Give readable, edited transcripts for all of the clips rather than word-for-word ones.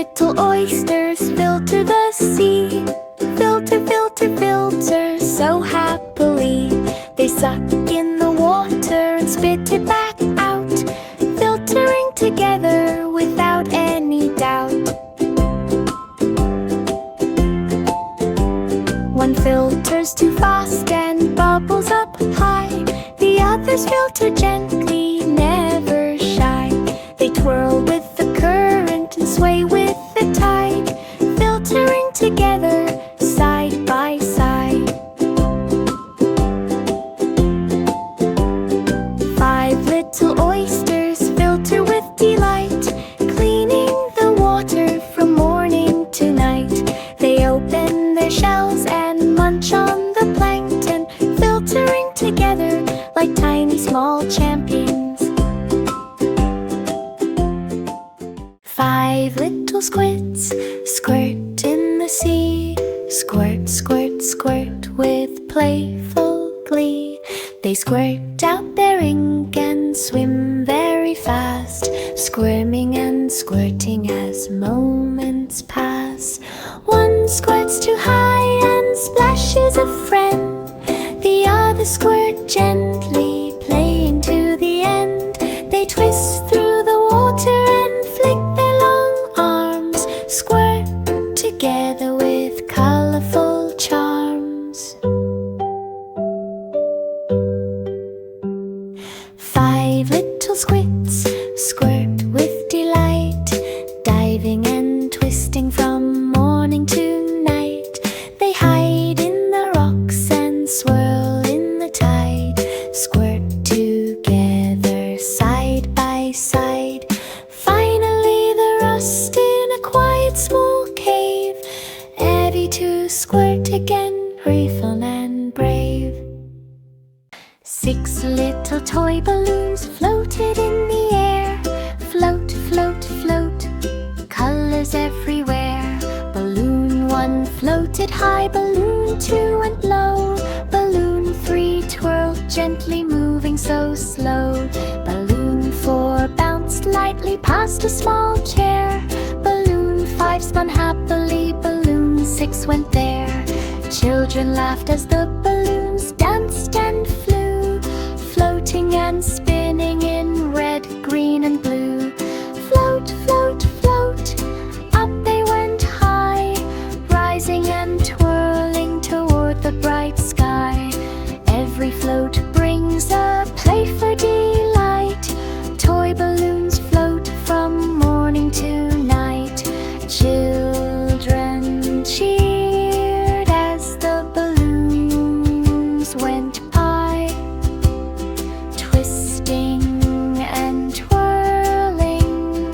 little oysters filter the sea. Filter, filter, filter so happily. They suck in the water and spit it back out, filtering together without any doubt. One filters too fast and bubbles up high. The others filter gently, never shy. They twirl with the current and sway with the tide, filtering together side by side. 5 little oysters filter with delight, cleaning the water from morning to night. They open their shells and munch on the plankton, filtering together like tiny small champions. 5 little squids squirt in the sea. Squirt, squirt, squirt with playful glee. They squirt out their ink and swim very fast, squirming and squirting as moments pass. One squirts too high and splashes a friend. The other squirt gently, playing to the end. They twist through the water and flick their long arms, squirt together with colorful charms. 5 little squids squirt with delight, diving and twisting from morning to night. They hide in the rocks and swirl in the tide, squirt together side by side. Finally the rust in a quiet small cave, ready to squirt again, grateful and brave. 6 little toy balloons floated in the air. Float, float, float, colors everywhere. Balloon 1 floated high, balloon 2 went low. Balloon 3 twirled gently, moving so slow. Balloon 4 bounced lightly past a small chair. Balloon 5 spun happily, balloon 6 went there. Children laughed as the balloons danced and flew, floating and spinning in red, green and blue. Float, float, float, up they went high, rising and twirling toward the bright sky. Every float brings a play for delight. Toy balloons float from morning to night. Children cheered as the balloons went by, twisting and twirling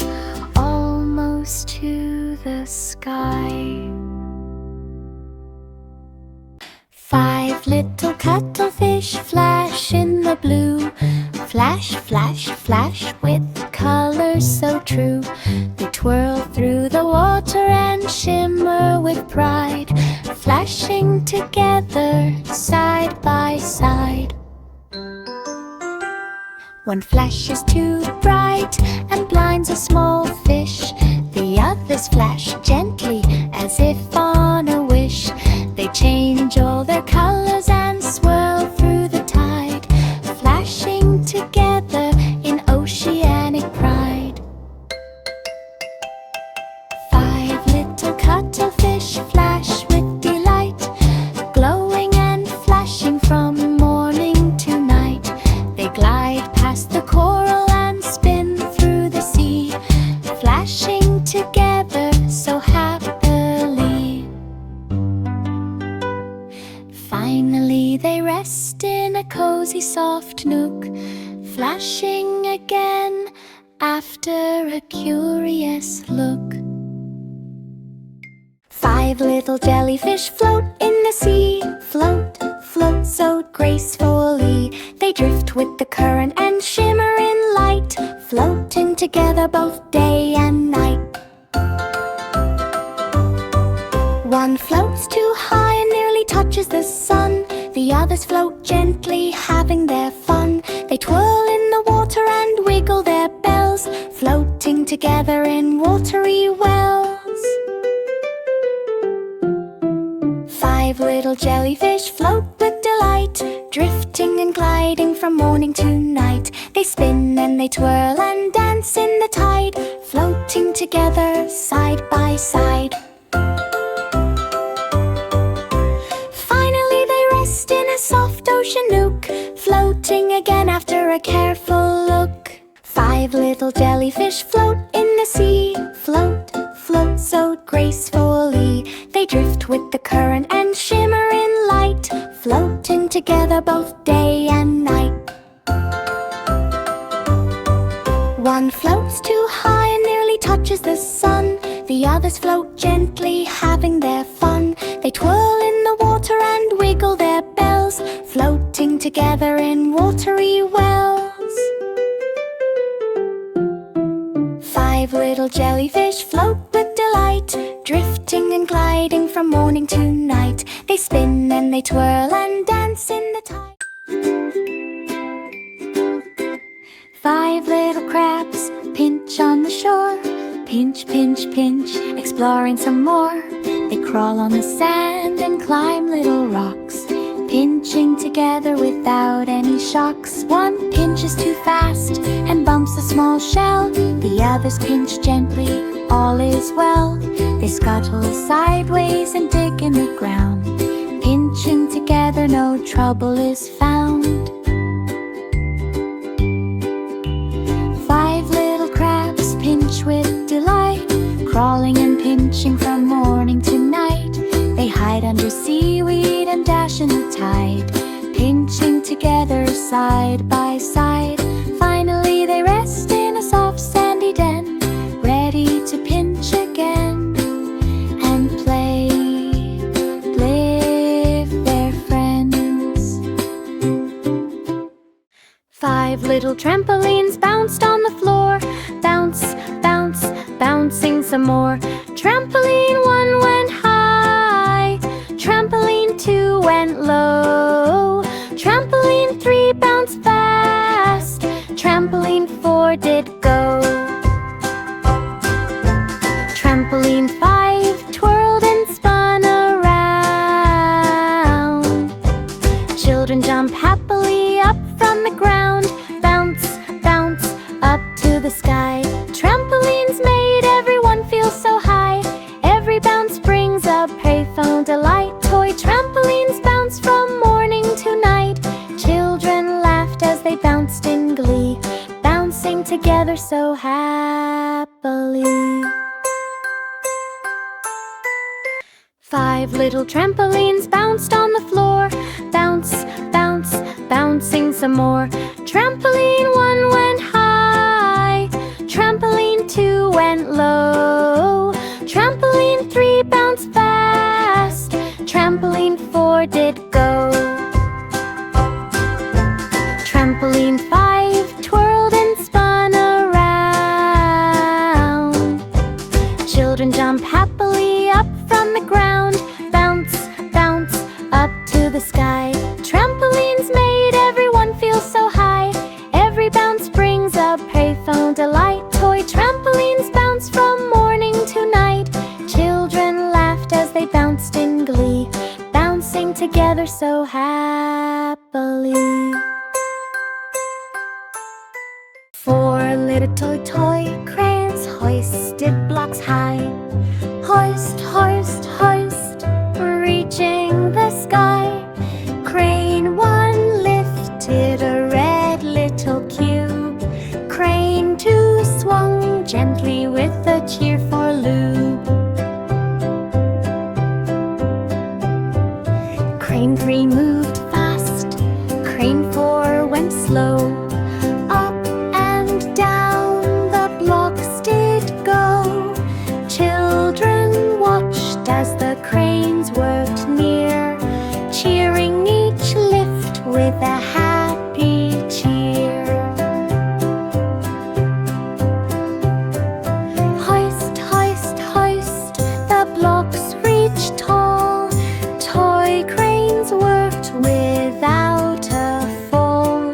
almost to the sky. 5 little cuttlefish flash in the blue. Flash, flash, flash with colors so true. They twirl through the water and shimmer with pride, flashing together side by side. One flash is too bright and blinds a small fish. The others flash gently as if on a wish. They change all their colors and swirl through the tide, flashing together in oceanic pride. 5 little cuttlefish flash with delight, glowing and flashing from morning to night. They glide past the coral and spin through the sea, flashing together so happily. Finally they rest in a cozy soft nook, flashing again after a curious look. 5 little jellyfish float in the sea. Float, float so gracefully. They drift with the current and shimmer in light, floating together both day and night. 1 floats too high and nearly touches the sun. The others float gently, having their fun. They twirl in the water and wiggle their bells, floating together in watery wells. jellyfish float with delight, drifting and gliding from morning to night. They spin and they twirl and dance in the tide, floating together side by side. Finally they rest in a soft ocean nook, floating again after a careful look. 5 little jellyfish float in the sea, float, float so gracefully. They drift with the current and shimmer in light, floating together both day and night. One floats too high and nearly touches the sun. The others float gently, having their fun. They twirl in the water and wiggle their bells, floating together in watery wells. 5 little jellyfish float with delight, drifting and gliding from morning to night. They spin and they twirl and dance in the tide. 5 little crabs pinch on the shore, pinch, pinch, pinch, exploring some more. They crawl on the sand and climb little rocks, pinching together without any shocks. One pinches too fast and bumps a small shell. The others pinch gently, all is well. They scuttle sideways and dig in the ground, pinching together, no trouble is found. 5 little crabs pinch with delight, crawling and pinching from morning to night. They hide under seaweed and dash in the tide, pinching together side by side. Finally they rest in a soft sandy den, ready to pinch again and play with their friends. 5 little trampolines bounced on the floor, bounce, bounce, bouncing some more. Trampoline 1 went high, trampoline 2 went low, trampoline 3 bounced fast, trampoline 4 did go. Trampoline 5 twirled and spun around. Children jump happily up from the ground, bounce, bounce, up to the sky. Trampolines made everyone feel so high. Every bounce brings a playful delight. Toy trampolines bounce from morning to night. Children laughed as they bounced in glee, bouncing together so happily. 5 little trampolines bounced on the floor, bounce, bounce, bouncing some more. Trampoline 1 went high, trampoline 2 went low, trampoline 3 bounced fast, trampoline 4 did go. Trampoline 5 twirled and spun around. Children jump happily up from the ground, bounce, bounce, up to the sky. Trampolines made everyone feel so high. Every bounce brings a playful delight. Toy trampolines bounce from morning to night. Children laughed as they bounced in glee, bouncing together so happily. 4 little toy cranes hoisted blocks high, hoist, hoist, hoist, reaching the sky. Crane 1 lifted a red little cube, crane 2 swung gently with a cheerful loop. Crane 3 moved fast, crane 4 went slow. Up and down the blocks did go. Children watched as the cranes worked near, cheering each lift with a happy cheer. Hoist, hoist, hoist, the blocks reached tall. Toy cranes worked without a fall.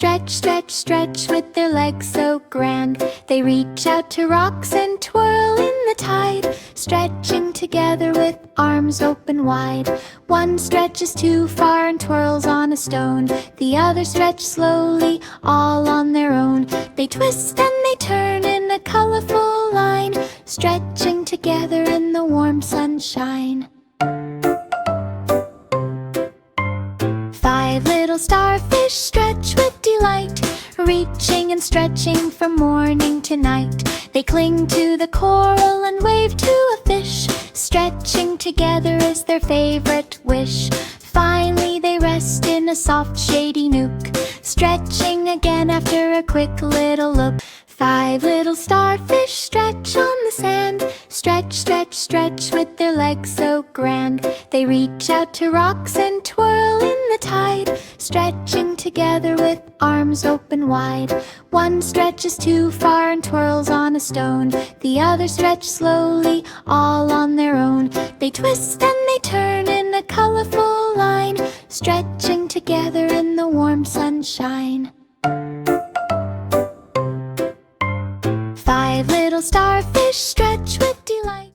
Stretch, stretch, stretch with their legs so grand. They reach out to rocks and twirl in the tide, stretching together with arms open wide. One stretches too far and twirls on a stone. The other stretch slowly, all on their own. They twist and they turn in a colorful line, stretching together in the warm sunshine. 5 little starfish stretch with delight, reaching and stretching from morning to night. They cling to the coral and wave to a fish, stretching together is their favorite wish. Finally they rest in a soft shady nook, stretching again after a quick little look. 5 little starfish stretch on the sand, stretch, stretch, stretch with their legs so grand. They reach out to rocks and twirl in the tide, stretching together with arms open wide. One stretches too far and twirls on a stone. The other stretch slowly, all on their own. They twist and they turn in a colorful line, stretching together in the warm sunshine. 5 little starfish stretch with delight.